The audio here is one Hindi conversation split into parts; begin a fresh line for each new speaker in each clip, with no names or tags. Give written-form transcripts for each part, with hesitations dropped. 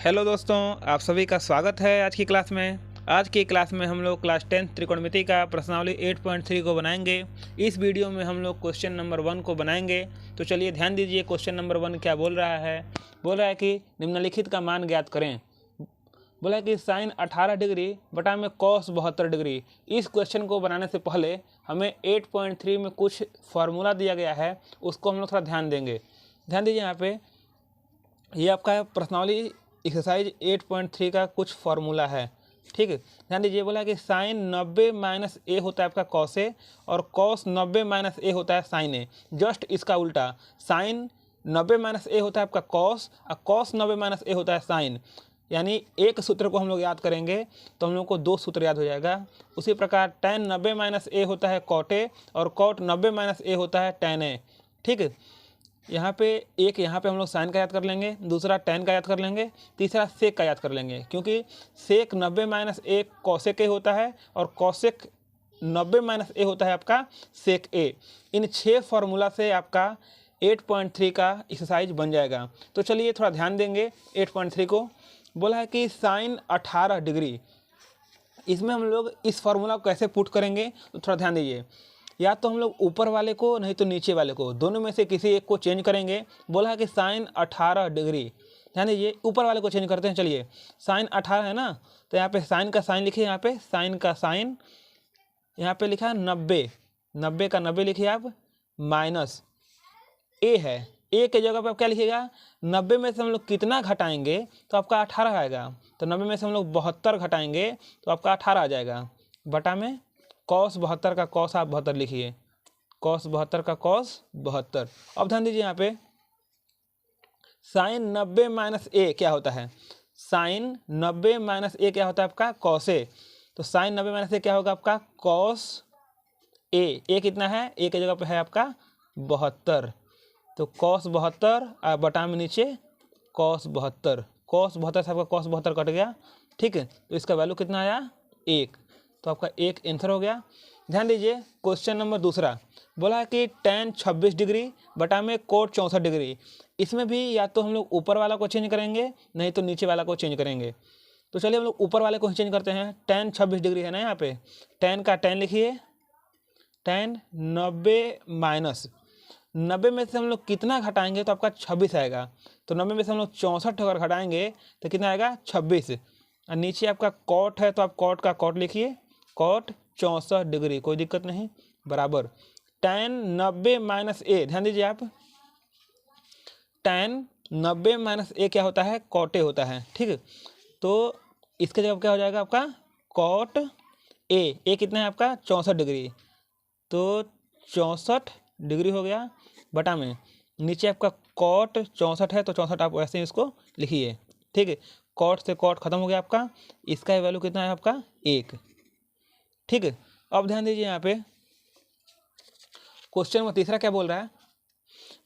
हेलो दोस्तों, आप सभी का स्वागत है आज की क्लास में। आज की क्लास में हम लोग क्लास 10 त्रिकोणमिति का प्रश्नावली 8.3 को बनाएंगे। इस वीडियो में हम लोग क्वेश्चन नंबर 1 को बनाएंगे। तो चलिए ध्यान दीजिए, क्वेश्चन नंबर 1 क्या बोल रहा है। बोल रहा है कि निम्नलिखित का मान ज्ञात करें। बोला है कि साइन 18 डिग्री बटा में कॉस 72 डिग्री। इस क्वेश्चन को बनाने से पहले हमें 8.3 में कुछ फार्मूला दिया गया है, उसको हम लोग थोड़ा ध्यान देंगे। ध्यान दीजिए, यहाँ पे ये आपका प्रश्नावली एक्सरसाइज 8.3 का कुछ फार्मूला है। ठीक है, ध्यान दीजिए। बोला कि साइन 90 माइनस ए होता है आपका कॉस ए, और कॉस 90 माइनस ए होता है साइन ए। जस्ट इसका उल्टा, साइन 90 माइनस ए होता है आपका कॉस, और कॉस 90 माइनस ए होता है साइन। यानी एक सूत्र को हम लोग याद करेंगे तो हम लोग को दो सूत्र याद हो जाएगा। उसी प्रकार tan 90 माइनस ए होता है कॉट ए, और कॉट 90 माइनस ए होता है tan ए। ठीक है, यहाँ पे एक यहाँ पे हम लोग साइन का याद कर लेंगे, दूसरा tan का याद कर लेंगे, तीसरा सेक का याद कर लेंगे, क्योंकि सेक 90 माइनस ए कॉसेक ए होता है, और कॉसेक 90 माइनस ए होता है आपका सेक ए। इन 6 फार्मूला से आपका 8.3 का एक्सरसाइज बन जाएगा। तो चलिए थोड़ा ध्यान देंगे 8.3 को। बोला है कि साइन 18 डिग्री, इसमें हम लोग इस फार्मूला को कैसे पुट करेंगे तो थोड़ा ध्यान दीजिए। या तो हम लोग ऊपर वाले को, नहीं तो नीचे वाले को, दोनों में से किसी एक को चेंज करेंगे। बोला है कि साइन 18 डिग्री, ध्यान दीजिए ऊपर वाले को चेंज करते हैं। चलिए, साइन 18 है ना, तो यहाँ पे साइन का साइन लिखिए, यहाँ पे साइन का साइन, यहाँ पे लिखा है 90, 90 का 90 लिखिए आप, माइनस ए है। ए के जगह पे आप क्या लिखिएगा, 90 में से हम लोग कितना घटाएंगे तो आपका 18 आएगा। तो 90 में से हम लोग 72 घटाएंगे तो आपका 18 आ जाएगा, बटा में कॉस 72 का कॉस आप 72 लिखिए, कॉस 72 का कॉस 72। अब ध्यान दीजिए, यहाँ पे साइन 90 माइनस ए क्या होता है, साइन 90 माइनस ए क्या होता है आपका कॉस ए। तो साइन 90 माइनस ए क्या होगा आपका कॉस ए कितना है, ए के जगह पे है आपका 72। तो कॉस 72 बटा में नीचे कॉस 72, कॉस 72 से आपका कॉस 72 कट गया। ठीक है, तो इसका वैल्यू कितना आया 1, तो आपका 1 आंसर हो गया। ध्यान दीजिए, क्वेश्चन नंबर दूसरा बोला है कि tan 26 डिग्री बटा में कोट 64 डिग्री। इसमें भी या तो हम लोग ऊपर वाला को चेंज करेंगे, नहीं तो नीचे वाला को चेंज करेंगे। तो चलिए हम लोग ऊपर वाले को ही चेंज करते हैं। tan 26 डिग्री है ना, यहाँ पे tan का tan लिखिए, tan 90 माइनस 90 में से हम लोग कितना घटाएंगे तो आपका 26 आएगा। तो 90 में से हम लोग 64 अगर घटाएंगे तो कितना आएगा 26। और नीचे आपका कॉट है तो आप कॉट का कॉट लिखिए, कॉट 64 डिग्री, कोई दिक्कत नहीं, बराबर tan 90 माइनस ए। ध्यान दीजिए आप, tan 90 माइनस ए क्या होता है कॉट ए होता है। ठीक है, तो इसके जगह क्या हो जाएगा आपका कॉट ए कितना है आपका 64 डिग्री, तो 64 डिग्री हो गया, बटा में नीचे आपका कॉट 64 है तो 64 आप वैसे ही इसको लिखिए। ठीक है, कॉट से कॉट खत्म हो गया आपका, इसका वैल्यू कितना है आपका 1। ठीक है, अब ध्यान दीजिए, यहाँ पे क्वेश्चन में तीसरा क्या बोल रहा है,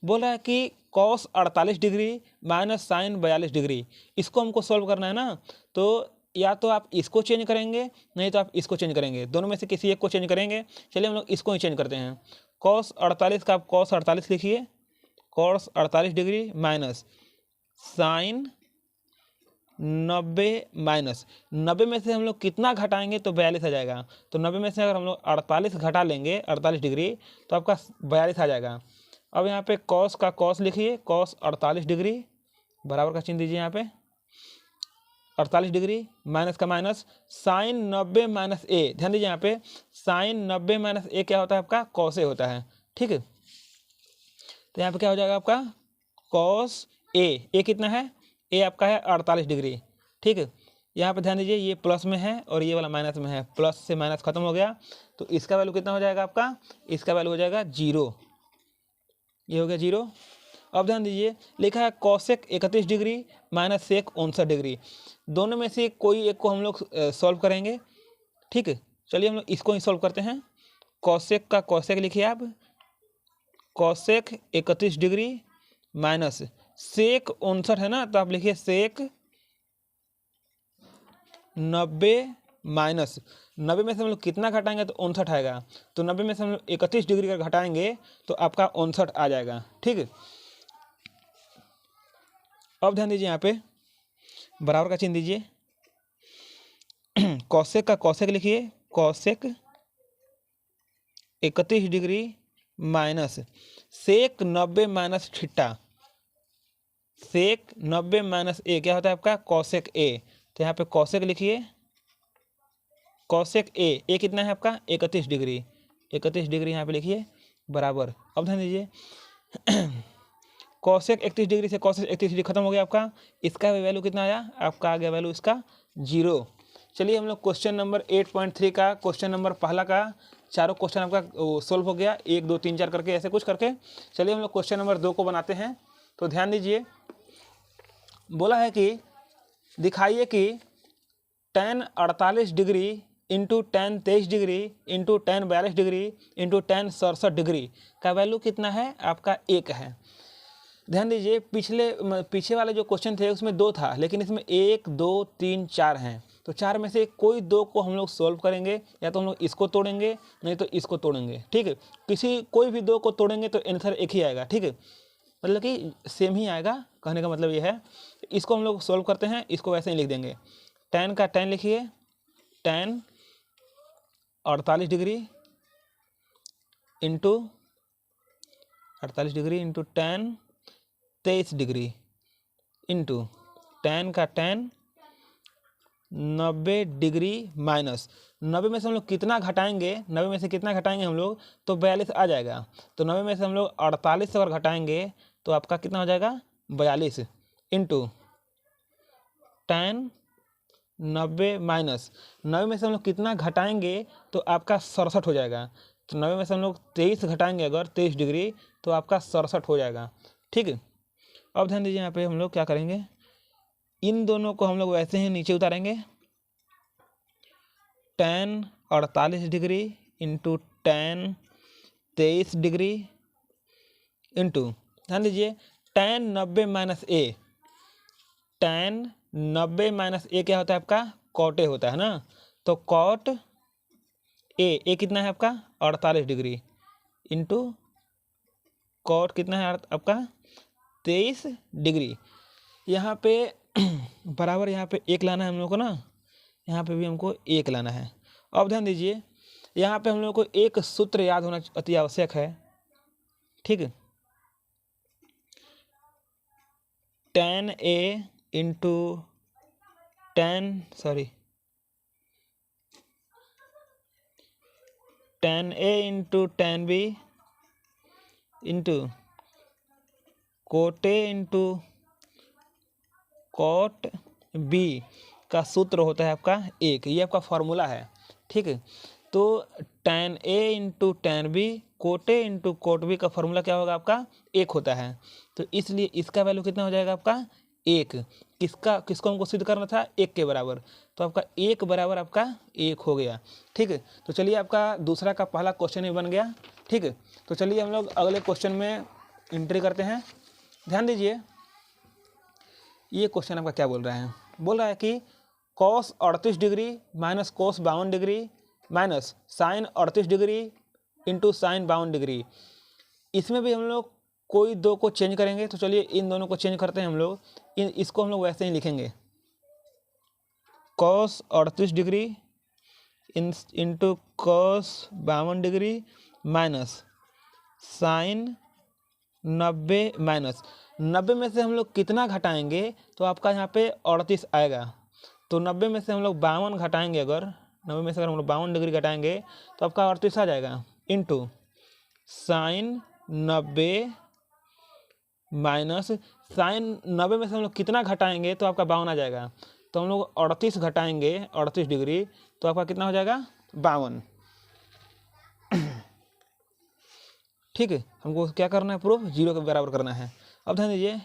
बोल रहा है कि cos 48 degree minus sine 42 degree. इसको हमको सॉल्व करना है ना, तो या तो आप इसको चेंज करेंगे, नहीं तो आप इसको चेंज करेंगे, दोनों में से किसी एक को चेंज करेंगे। चलिए हम लोग इसको ही चेंज करते हैं। कॉस 48 का आप कॉस 48 लिखिए, cos 48 degree minus sine 90 minus 90 में से हम लोग कितना घटाएंगे तो 42 आ जाएगा। तो 90 में से अगर हम लोग 48 घटा लेंगे 48 डिग्री तो आपका 42 आ जाएगा। अब यहाँ पे कॉस का कॉस लिखिए, कॉस 48 डिग्री, बराबर का चिन्ह दीजिए यहाँ पे 48 डिग्री, माइनस का माइनस साइन 90 माइनस ए। ध्यान दीजिए, यहाँ पे साइन 90 माइनस ए क्या होता है आपका कॉस ए होता है। ठीक है, तो यहाँ पे क्या हो जाएगा आपका कॉस ए कितना है, ए आपका है 48 डिग्री। ठीक है, यहाँ पे ध्यान दीजिए, ये प्लस में है और ये वाला माइनस में है, प्लस से माइनस खत्म हो गया, तो इसका वैल्यू कितना हो जाएगा आपका, इसका वैल्यू हो जाएगा 0, ये हो गया 0। अब ध्यान दीजिए, लिखा है cosec 31 degree minus sec 59 degree. दोनों में से कोई एक को हम लोग सॉल्व करेंगे। ठीक है, चलिए हम लोग इसको ही सॉल्व करते हैं। कॉसेक का कॉसेक लिखिए आप, कॉसेक 31 डिग्री माइनस सेक 59 है ना, तो आप लिखिए सेक 90 माइनस 90 में से हम लोग कितना घटाएंगे तो 59 आएगा। तो 90 में से हम लोग 31 डिग्री का घटाएंगे तो आपका 59 आ जाएगा। ठीक है, अब ध्यान दीजिए, यहाँ पे बराबर का चिन्ह दीजिए। कौशेक का कौशेक लिखिए, cosec 31 degree minus sec 90 minus theta, sec 90 minus A क्या होता है आपका कौशेक ए। तो यहाँ पे कौशेक लिखिए, कौशेक ए कितना है आपका 31 डिग्री, 31 डिग्री यहाँ पे लिखिए बराबर। अब ध्यान दीजिए कौशेक 31 डिग्री से कौशेक 31 डिग्री खत्म हो गया आपका, इसका वैल्यू कितना आया आपका, आ गया वैल्यू इसका 0। चलिए हम लोग क्वेश्चन नंबर 8.3 का क्वेश्चन नंबर पहला का चारों क्वेश्चन आपका सोल्व हो गया, 1 2 3 4 करके ऐसे कुछ करके। चलिए हम लोग क्वेश्चन नंबर 2 को बनाते हैं। तो ध्यान दीजिए, बोला है कि दिखाइए कि tan 48 degree into tan 23 degree into tan 42 degree into tan 67 degree का वैल्यू कितना है आपका 1 है। ध्यान दीजिए, पीछे वाले जो क्वेश्चन थे उसमें 2 था, लेकिन इसमें 1 2 3 4 हैं। तो 4 में से कोई 2 को हम लोग सोल्व करेंगे, या तो हम लोग इसको तोड़ेंगे नहीं तो इसको तोड़ेंगे, ठीक है। कोई भी 2 को तोड़ेंगे तो आंसर एक ही आएगा, ठीक है, मतलब कि सेम ही आएगा, कहने का मतलब ये है। इसको हम लोग सोल्व करते हैं, इसको वैसे ही लिख देंगे। tan का tan लिखिए, tan 48 degree into 48 degree into tan 23 degree into tan का tan 90 डिग्री माइनस 90 में से हम लोग कितना घटाएंगे, 90 में से कितना घटाएंगे हम लोग तो 42 आ जाएगा। तो 90 में से हम लोग 48 से अगर घटाएंगे तो आपका कितना हो जाएगा 42 इंटू tan 90 माइनस 90 में से हम लोग कितना घटाएंगे तो आपका 67 हो जाएगा। तो 90 में से हम लोग 23 घटाएंगे अगर 23 डिग्री तो आपका 67 हो जाएगा, ठीक है। अब ध्यान दीजिए, यहाँ पे हम लोग क्या करेंगे, इन दोनों को हम लोग वैसे ही नीचे उतारेंगे। tan 48 degree into tan 23 degree into ध्यान दीजिए tan 90 minus A, tan 90 minus A क्या होता है आपका कॉट ए होता है ना। तो कॉट ए कितना है आपका 48 डिग्री इंटू कॉट कितना है आपका 23 डिग्री। यहाँ पे बराबर यहाँ पे 1 लाना है हम लोग को ना, यहाँ पे भी हमको 1 लाना है। अब ध्यान दीजिए, यहाँ पे हम लोग को एक सूत्र याद होना अति आवश्यक है, ठीक है। tan A into tan A into tan B into cot A into cot B का सूत्र होता है आपका 1, ये आपका फॉर्मूला है, ठीक है। तो tan A into tan B cot A into cot B का फॉर्मूला क्या होगा आपका 1 होता है। तो इसलिए इसका वैल्यू कितना हो जाएगा आपका 1। किसको हमको सिद्ध करना था 1 के बराबर, तो आपका 1 बराबर आपका 1 हो गया, ठीक है। तो चलिए आपका दूसरा का पहला क्वेश्चन ही बन गया, ठीक है। तो चलिए हम लोग अगले क्वेश्चन में एंट्री करते हैं। ध्यान दीजिए, ये क्वेश्चन आपका क्या बोल रहा है, बोल रहा है कि cos 38 degree minus cos 52 degree minus sine 38 degree into sine 52 degree. इसमें भी हम लोग कोई 2 को चेंज करेंगे। तो चलिए इन दोनों को चेंज करते हैं हम लोग, इसको हम लोग वैसे ही लिखेंगे cos 38 degree into cos 52 degree minus sine 90 minus 90 में से हम लोग कितना घटाएंगे तो आपका यहाँ पे 38 आएगा। तो 90 में से हम लोग 52 घटाएंगे, अगर 90 में से अगर हम लोग 52 डिग्री घटाएंगे तो आपका 38 आ जाएगा इंटू साइन 90 माइनस साइन 90 में से हम लोग कितना घटाएंगे तो आपका 52 आ जाएगा। तो हम लोग 38 घटाएंगे 38 डिग्री तो आपका कितना हो जाएगा 52, ठीक है। हमको क्या करना है प्रूफ 0 के बराबर करना है। अब ध्यान दीजिए,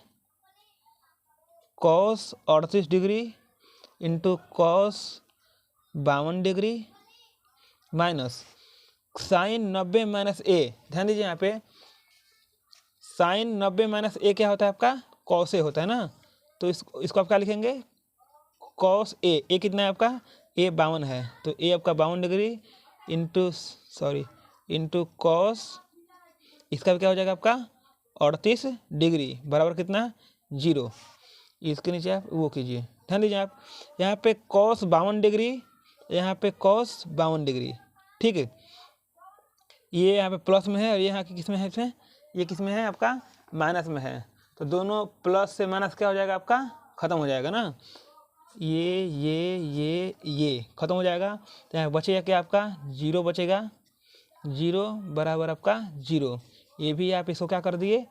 cos 38 degree into cos 52 degree minus sine 90 minus A. ध्यान दीजिए, यहाँ पे साइन 90 माइनस ए क्या होता है आपका cos ए होता है ना। तो इसको आप क्या लिखेंगे cos ए कितना है आपका ए 52 है, तो ए आपका 52 डिग्री इंटू cos इसका क्या हो जाएगा आपका 38 डिग्री बराबर कितना 0। इसके नीचे आप वो कीजिए। ध्यान दीजिए आप, यहाँ पे cos 52 डिग्री, यहाँ पे cos 52 डिग्री, ठीक है। ये यहाँ पे प्लस में है और यहाँ की किस में है, इसमें ये किस में है आपका माइनस में है, तो दोनों प्लस से माइनस क्या हो जाएगा आपका ख़त्म हो जाएगा ना, ये ख़त्म हो जाएगा। तो यहाँ बचेगा क्या आपका 0 बचेगा, 0 बराबर आपका 0। ये भी आप इसको क्या कर दिए,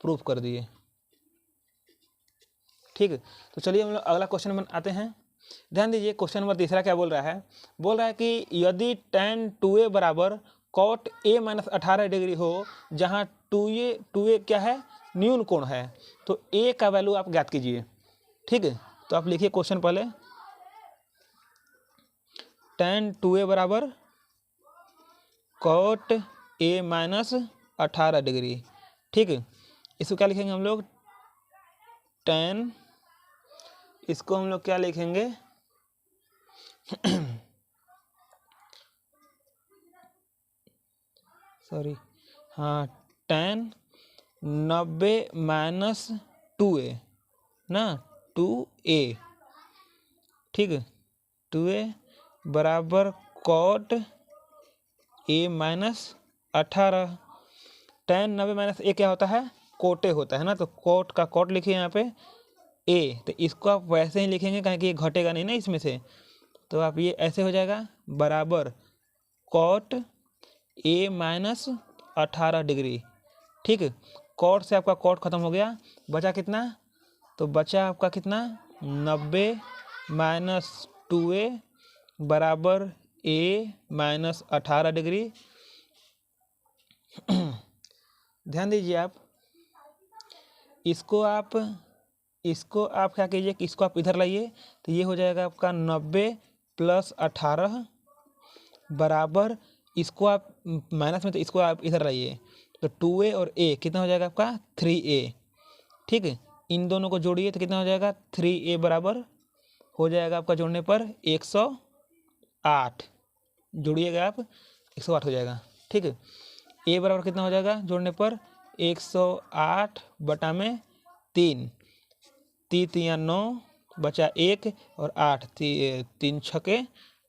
प्रूफ कर दिए, ठीक है। तो चलिए हम लोग अगला क्वेश्चन में आते हैं। ध्यान दीजिए क्वेश्चन नंबर तीसरा क्या बोल रहा है, बोल रहा है कि यदि tan 2a बराबर cot a माइनस 18 डिग्री हो, जहाँ 2a क्या है न्यून कोण है, तो a का वैल्यू आप ज्ञात कीजिए, ठीक है। तो आप लिखिए क्वेश्चन पहले, tan 2a बराबर cot a माइनस 18 डिग्री, ठीक है। इसको क्या लिखेंगे हम लोग, tan, इसको हम लोग क्या लिखेंगे सॉरी, हाँ, tan 90 माइनस 2a ना, 2a, ठीक है, 2a बराबर cot a minus 18। tan 90 minus a क्या होता है, कोटे होता है ना, तो कोट का कोट लिखिए यहाँ पे a, तो इसको आप वैसे ही लिखेंगे कहें कि ये घटेगा नहीं ना इसमें से, तो आप ये ऐसे हो जाएगा बराबर cot a माइनस 18 डिग्री, ठीक है। कॉट से आपका कॉट खत्म हो गया, बचा कितना, तो बचा आपका कितना 90 माइनस 2a बराबर a माइनस 18 डिग्री। ध्यान दीजिए आप, इसको आप क्या कीजिए कि इसको आप इधर लाइए, तो ये हो जाएगा आपका 90 प्लस 18 बराबर, इसको आप माइनस में, तो इसको आप इधर लाइए, तो 2a और a कितना हो जाएगा आपका 3a, ठीक है। इन दोनों को जोड़िए तो कितना हो जाएगा 3a बराबर हो जाएगा आपका जोड़ने पर 108, जोड़िएगा आप 108 हो जाएगा, ठीक है। a बराबर कितना हो जाएगा जोड़ने पर 108 बटा में 3, 3 9 बचा 1 और 8, 3 छके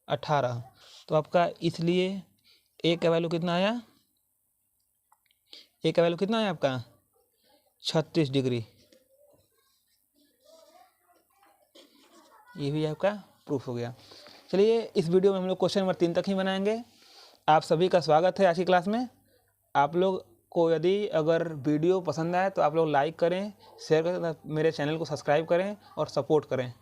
18, तो आपका इसलिए a का वैल्यू कितना आया, a का वैल्यू कितना आया आपका 36 डिग्री। ये भी आपका प्रूफ हो गया। चलिए इस वीडियो में हम लोग क्वेश्चन नंबर 3 तक ही बनाएंगे। आप सभी का स्वागत है आज की क्लास में। आप लोग को यदि अगर वीडियो पसंद आए तो आप लोग लाइक करें, शेयर करें, मेरे चैनल को सब्सक्राइब करें और सपोर्ट करें।